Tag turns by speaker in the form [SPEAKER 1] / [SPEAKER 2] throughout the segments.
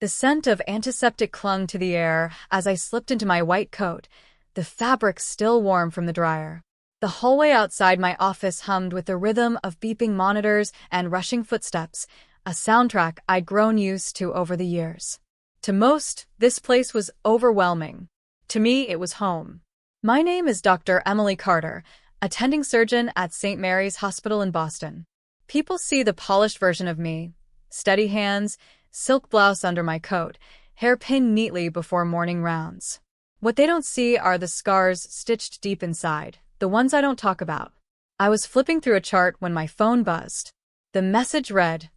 [SPEAKER 1] The scent of antiseptic clung to the air as I slipped into my white coat, the fabric still warm from the dryer. The hallway outside my office hummed with the rhythm of beeping monitors and rushing footsteps, a soundtrack I'd grown used to over the years. To most, this place was overwhelming. To me, it was home. My name is Dr. Emily Carter, attending surgeon at St. Mary's Hospital in Boston. People see the polished version of me, steady hands, silk blouse under my coat, hair pinned neatly before morning rounds. What they don't see are the scars stitched deep inside, the ones I don't talk about. I was flipping through a chart when my phone buzzed. The message read,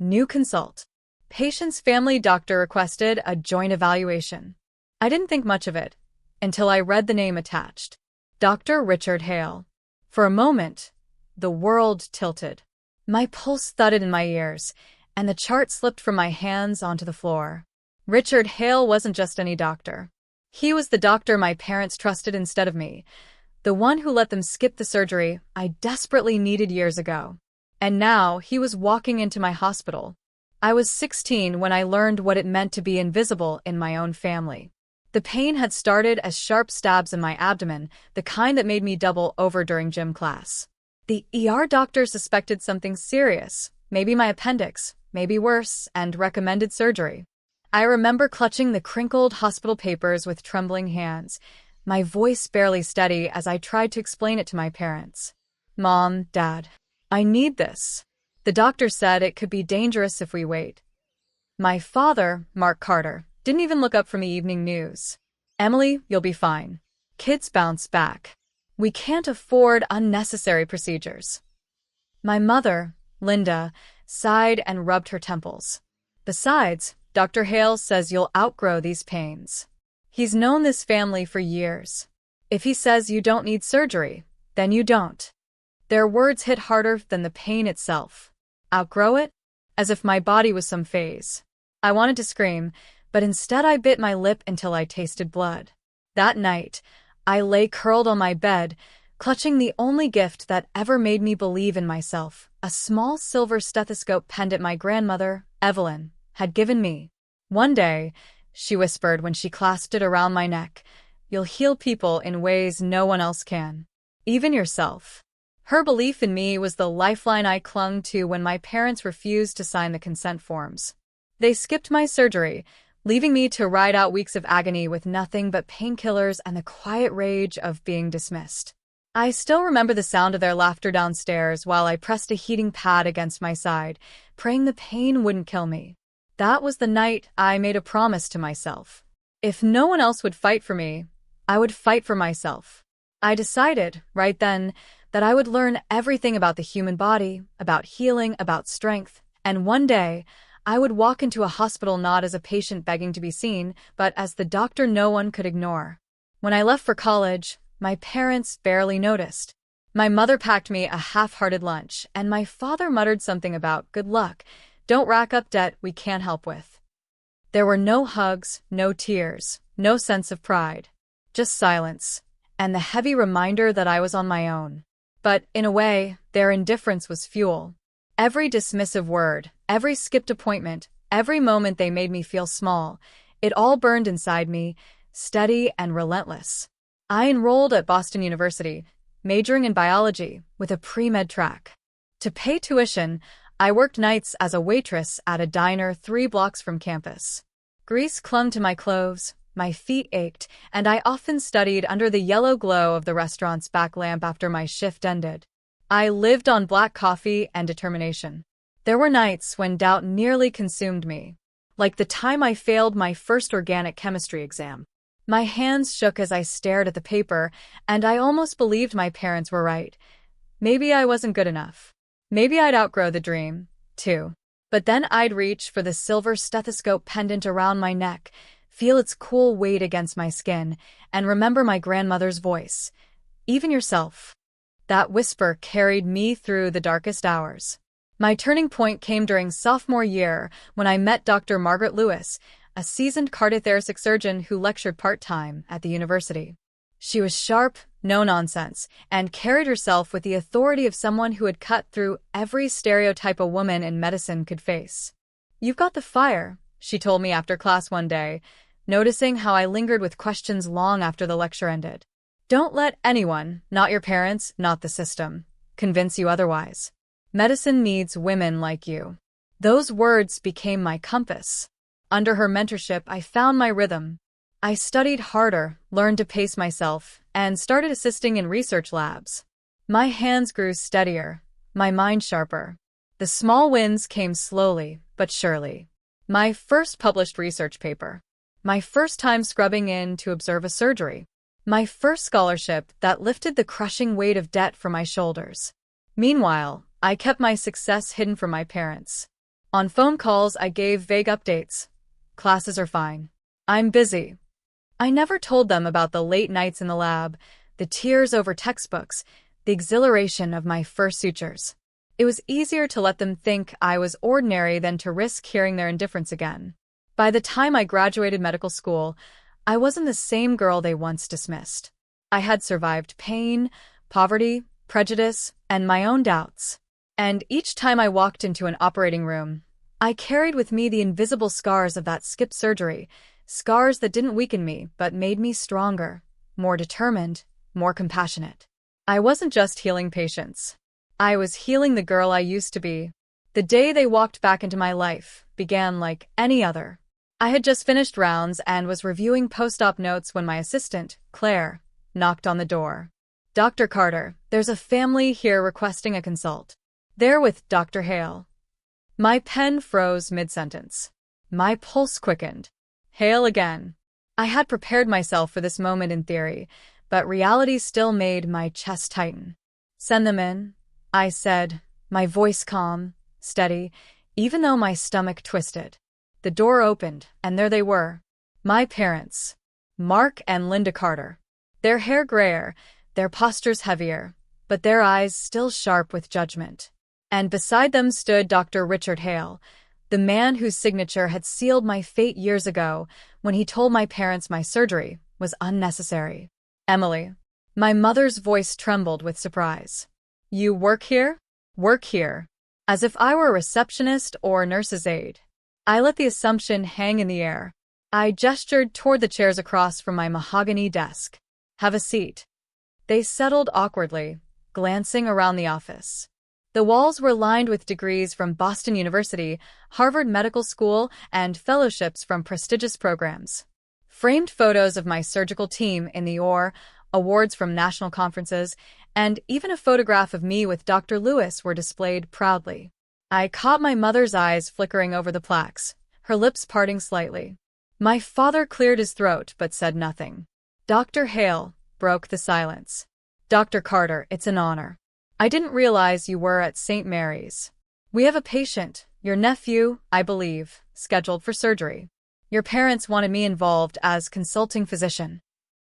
[SPEAKER 1] "New consult. Patient's family doctor requested a joint evaluation." I didn't think much of it until I read the name attached. Dr. Richard Hale. For a moment, the world tilted. My pulse thudded in my ears, and the chart slipped from my hands onto the floor. Richard Hale wasn't just any doctor. He was the doctor my parents trusted instead of me, the one who let them skip the surgery I desperately needed years ago. And now he was walking into my hospital. I was 16 when I learned what it meant to be invisible in my own family. The pain had started as sharp stabs in my abdomen, the kind that made me double over during gym class. The ER doctor suspected something serious, maybe my appendix, maybe worse, and recommended surgery. I remember clutching the crinkled hospital papers with trembling hands, my voice barely steady as I tried to explain it to my parents. "Mom, Dad, I need this. The doctor said it could be dangerous if we wait." My father, Mark Carter, didn't even look up from the evening news. "Emily, you'll be fine. Kids bounce back. We can't afford unnecessary procedures." My mother, Linda, sighed and rubbed her temples. "Besides, Dr. Hale says you'll outgrow these pains. He's known this family for years. If he says you don't need surgery, then you don't." Their words hit harder than the pain itself. Outgrow it? As if my body was some phase. I wanted to scream, but instead I bit my lip until I tasted blood. That night, I lay curled on my bed, clutching the only gift that ever made me believe in myself, a small silver stethoscope pendant my grandmother, Evelyn, had given me. "One day," she whispered when she clasped it around my neck, "you'll heal people in ways no one else can. Even yourself." Her belief in me was the lifeline I clung to when my parents refused to sign the consent forms. They skipped my surgery, leaving me to ride out weeks of agony with nothing but painkillers and the quiet rage of being dismissed. I still remember the sound of their laughter downstairs while I pressed a heating pad against my side, praying the pain wouldn't kill me. That was the night I made a promise to myself. If no one else would fight for me, I would fight for myself. I decided, right then, that I would learn everything about the human body, about healing, about strength, and one day, I would walk into a hospital not as a patient begging to be seen, but as the doctor no one could ignore. When I left for college, my parents barely noticed. My mother packed me a half-hearted lunch, and my father muttered something about "good luck, don't rack up debt we can't help with." There were no hugs, no tears, no sense of pride. Just silence, and the heavy reminder that I was on my own. But, in a way, their indifference was fuel. Every dismissive word, every skipped appointment, every moment they made me feel small, it all burned inside me, steady and relentless. I enrolled at Boston University, majoring in biology, with a pre-med track. To pay tuition, I worked nights as a waitress at a diner 3 blocks from campus. Grease clung to my clothes, my feet ached, and I often studied under the yellow glow of the restaurant's back lamp after my shift ended. I lived on black coffee and determination. There were nights when doubt nearly consumed me, like the time I failed my first organic chemistry exam. My hands shook as I stared at the paper, and I almost believed my parents were right. Maybe I wasn't good enough. Maybe I'd outgrow the dream, too. But then I'd reach for the silver stethoscope pendant around my neck, feel its cool weight against my skin, and remember my grandmother's voice. "Even yourself." That whisper carried me through the darkest hours. My turning point came during sophomore year when I met Dr. Margaret Lewis, a seasoned cardiothoracic surgeon who lectured part-time at the university. She was sharp, no-nonsense, and carried herself with the authority of someone who had cut through every stereotype a woman in medicine could face. "You've got the fire," she told me after class one day, noticing how I lingered with questions long after the lecture ended. Don't let anyone, not your parents, not the system, convince you otherwise. Medicine needs women like you. Those words became my compass. Under her mentorship, I found my rhythm. I studied harder, learned to pace myself, and started assisting in research labs. My hands grew steadier, my mind sharper. The small wins came slowly, but surely. My first published research paper. My first time scrubbing in to observe a surgery. My first scholarship that lifted the crushing weight of debt from my shoulders. Meanwhile, I kept my success hidden from my parents. On phone calls, I gave vague updates. Classes are fine. I'm busy. I never told them about the late nights in the lab, the tears over textbooks, the exhilaration of my first sutures. It was easier to let them think I was ordinary than to risk hearing their indifference again. By the time I graduated medical school, I wasn't the same girl they once dismissed. I had survived pain, poverty, prejudice, and my own doubts. And each time I walked into an operating room, I carried with me the invisible scars of that skipped surgery, scars that didn't weaken me but made me stronger, more determined, more compassionate. I wasn't just healing patients. I was healing the girl I used to be. The day they walked back into my life began like any other. I had just finished rounds and was reviewing post-op notes when my assistant, Claire, knocked on the door. Dr. Carter, there's a family here requesting a consult. They're with Dr. Hale. My pen froze mid-sentence. My pulse quickened. Hale again. I had prepared myself for this moment in theory, but reality still made my chest tighten. Send them in, I said, my voice calm, steady, even though my stomach twisted. The door opened, and there they were. My parents. Mark and Linda Carter. Their hair grayer, their postures heavier, but their eyes still sharp with judgment. And beside them stood Dr. Richard Hale, the man whose signature had sealed my fate years ago when he told my parents my surgery was unnecessary. Emily. My mother's voice trembled with surprise. You work here? Work here. As if I were a receptionist or a nurse's aide. I let the assumption hang in the air. I gestured toward the chairs across from my mahogany desk. Have a seat. They settled awkwardly, glancing around the office. The walls were lined with degrees from Boston University, Harvard Medical School, and fellowships from prestigious programs. Framed photos of my surgical team in the OR, awards from national conferences, and even a photograph of me with Dr. Lewis were displayed proudly. I caught my mother's eyes flickering over the plaques, her lips parting slightly. My father cleared his throat but said nothing. Dr. Hale broke the silence. Dr. Carter, it's an honor. I didn't realize you were at St. Mary's. We have a patient, your nephew, I believe, scheduled for surgery. Your parents wanted me involved as consulting physician.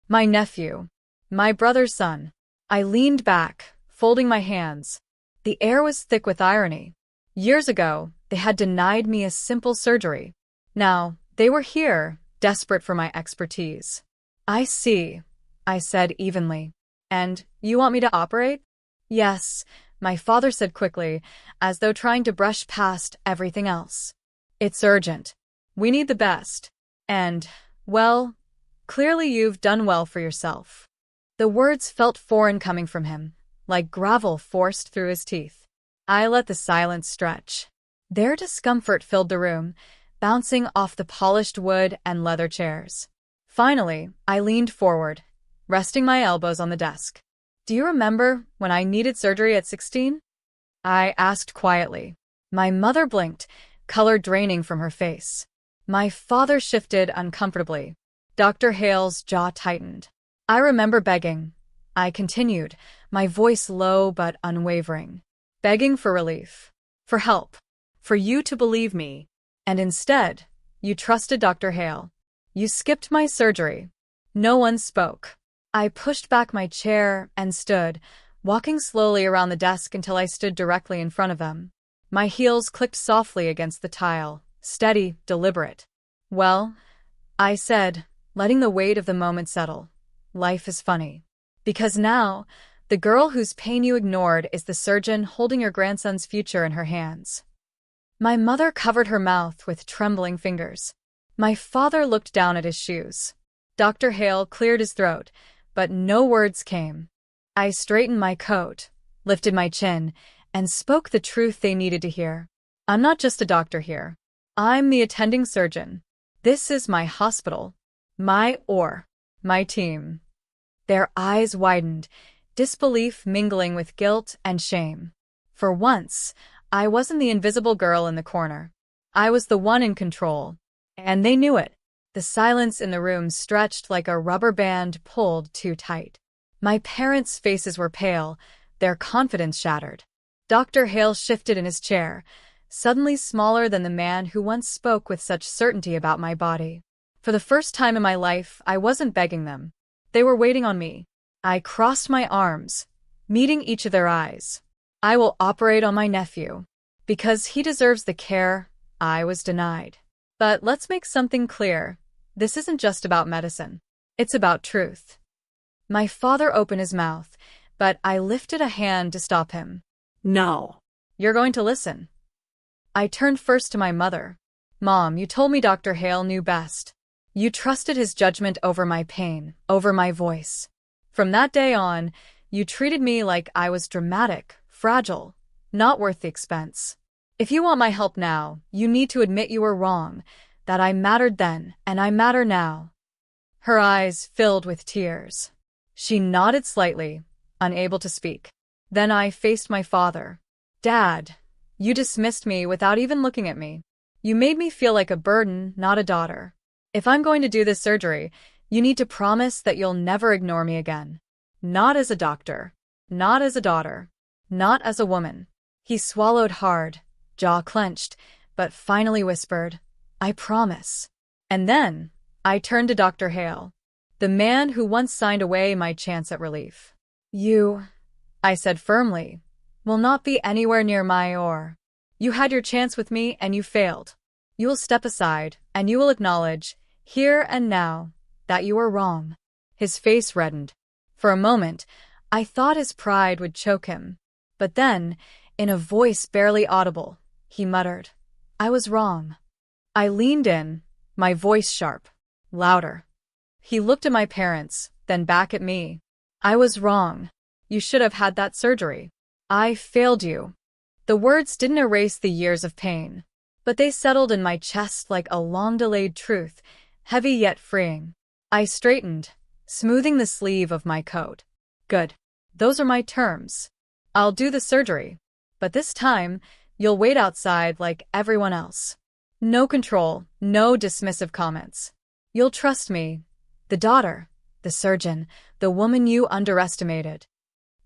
[SPEAKER 1] My nephew. My brother's son. I leaned back, folding my hands. The air was thick with irony. Years ago, they had denied me a simple surgery. Now, they were here, desperate for my expertise. I see, I said evenly. And you want me to operate? Yes, my father said quickly, as though trying to brush past everything else. It's urgent. We need the best. And, well, clearly you've done well for yourself. The words felt foreign coming from him, like gravel forced through his teeth. I let the silence stretch. Their discomfort filled the room, bouncing off the polished wood and leather chairs. Finally, I leaned forward, resting my elbows on the desk. Do you remember when I needed surgery at 16? I asked quietly. My mother blinked, color draining from her face. My father shifted uncomfortably. Dr. Hale's jaw tightened. I remember begging. I continued, my voice low but unwavering. Begging for relief. For help. For you to believe me. And instead, you trusted Dr. Hale. You skipped my surgery. No one spoke. I pushed back my chair and stood, walking slowly around the desk until I stood directly in front of them. My heels clicked softly against the tile, steady, deliberate. Well, I said, letting the weight of the moment settle. Life is funny. Because now, the girl whose pain you ignored is the surgeon holding your grandson's future in her hands. My mother covered her mouth with trembling fingers. My father looked down at his shoes. Dr. Hale cleared his throat, but no words came. I straightened my coat, lifted my chin, and spoke the truth they needed to hear. I'm not just a doctor here. I'm the attending surgeon. This is my hospital. My team. Their eyes widened, disbelief mingling with guilt and shame. For once, I wasn't the invisible girl in the corner. I was the one in control, and they knew it. The silence in the room stretched like a rubber band pulled too tight. My parents' faces were pale, their confidence shattered. Dr. Hale shifted in his chair, suddenly smaller than the man who once spoke with such certainty about my body. For the first time in my life, I wasn't begging them. They were waiting on me. I crossed my arms, meeting each of their eyes. I will operate on my nephew, because he deserves the care I was denied. But let's make something clear. This isn't just about medicine. It's about truth. My father opened his mouth, but I lifted a hand to stop him.
[SPEAKER 2] No.
[SPEAKER 1] You're going to listen. I turned first to my mother. Mom, you told me Dr. Hale knew best. You trusted his judgment over my pain, over my voice. From that day on, you treated me like I was dramatic, fragile, not worth the expense. If you want my help now, you need to admit you were wrong, that I mattered then, and I matter now. Her eyes filled with tears. She nodded slightly, unable to speak. Then I faced my father. Dad, you dismissed me without even looking at me. You made me feel like a burden, not a daughter. If I'm going to do this surgery, you need to promise that you'll never ignore me again. Not as a doctor. Not as a daughter. Not as a woman. He swallowed hard, jaw clenched, but finally whispered, I promise. And then, I turned to Dr. Hale, the man who once signed away my chance at relief. You, I said firmly, will not be anywhere near my or. You had your chance with me and you failed. You will step aside, and you will acknowledge, here and now, that you were wrong. His face reddened. For a moment, I thought his pride would choke him. But then, in a voice barely audible, he muttered, I was wrong. I leaned in, my voice sharp, louder. He looked at my parents, then back at me. I was wrong. You should have had that surgery. I failed you. The words didn't erase the years of pain, but they settled in my chest like a long-delayed truth, heavy yet freeing. I straightened, smoothing the sleeve of my coat. Good. Those are my terms. I'll do the surgery, but this time, you'll wait outside like everyone else. No control, no dismissive comments. You'll trust me, the daughter, the surgeon, the woman you underestimated.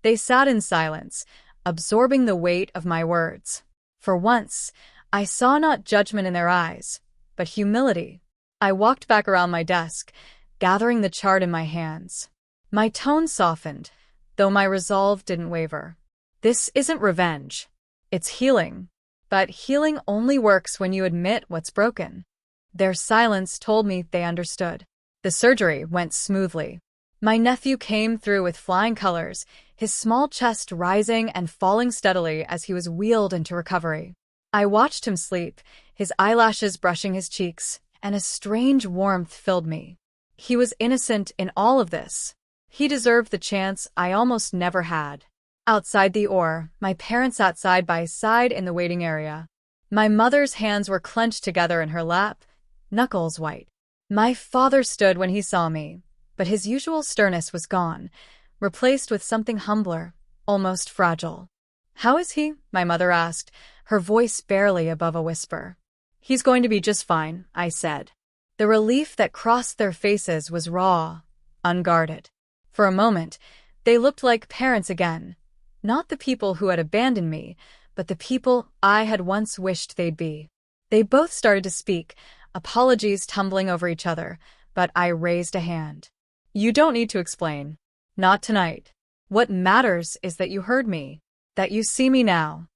[SPEAKER 1] They sat in silence, absorbing the weight of my words. For once, I saw not judgment in their eyes, but humility. I walked back around my desk, gathering the chart in my hands. My tone softened, though my resolve didn't waver. This isn't revenge. It's healing. But healing only works when you admit what's broken. Their silence told me they understood. The surgery went smoothly. My nephew came through with flying colors, his small chest rising and falling steadily as he was wheeled into recovery. I watched him sleep, his eyelashes brushing his cheeks, and a strange warmth filled me. He was innocent in all of this. He deserved the chance I almost never had. Outside the OR, my parents sat side by side in the waiting area. My mother's hands were clenched together in her lap, knuckles white. My father stood when he saw me, but his usual sternness was gone, replaced with something humbler, almost fragile. How is he? My mother asked, her voice barely above a whisper. He's going to be just fine, I said. The relief that crossed their faces was raw, unguarded. For a moment, they looked like parents again. Not the people who had abandoned me, but the people I had once wished they'd be. They both started to speak, apologies tumbling over each other, but I raised a hand. You don't need to explain. Not tonight. What matters is that you heard me, that you see me now.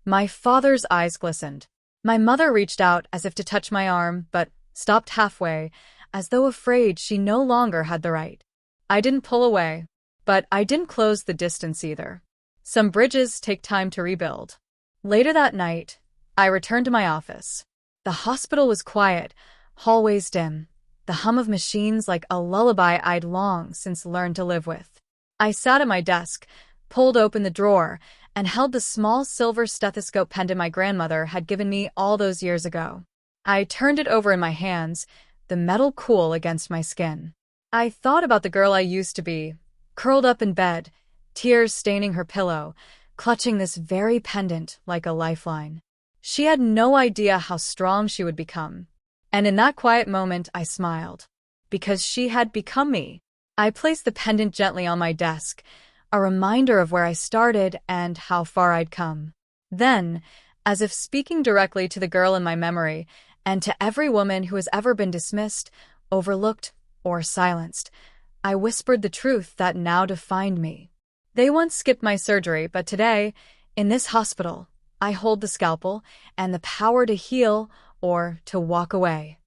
[SPEAKER 1] My father's eyes glistened. My mother reached out as if to touch my arm, but stopped halfway, as though afraid she no longer had the right. I didn't pull away, but I didn't close the distance either. Some bridges take time to rebuild. Later that night, I returned to my office. The hospital was quiet, hallways dim, the hum of machines like a lullaby I'd long since learned to live with. I sat at my desk, pulled open the drawer, and held the small silver stethoscope pendant my grandmother had given me all those years ago. I turned it over in my hands, the metal cool against my skin. I thought about the girl I used to be, curled up in bed, tears staining her pillow, clutching this very pendant like a lifeline. She had no idea how strong she would become. And in that quiet moment, I smiled. Because she had become me. I placed the pendant gently on my desk, a reminder of where I started and how far I'd come. Then, as if speaking directly to the girl in my memory, and to every woman who has ever been dismissed, overlooked, or silenced, I whispered the truth that now defined me. They once skipped my surgery, but today, in this hospital, I hold the scalpel and the power to heal or to walk away.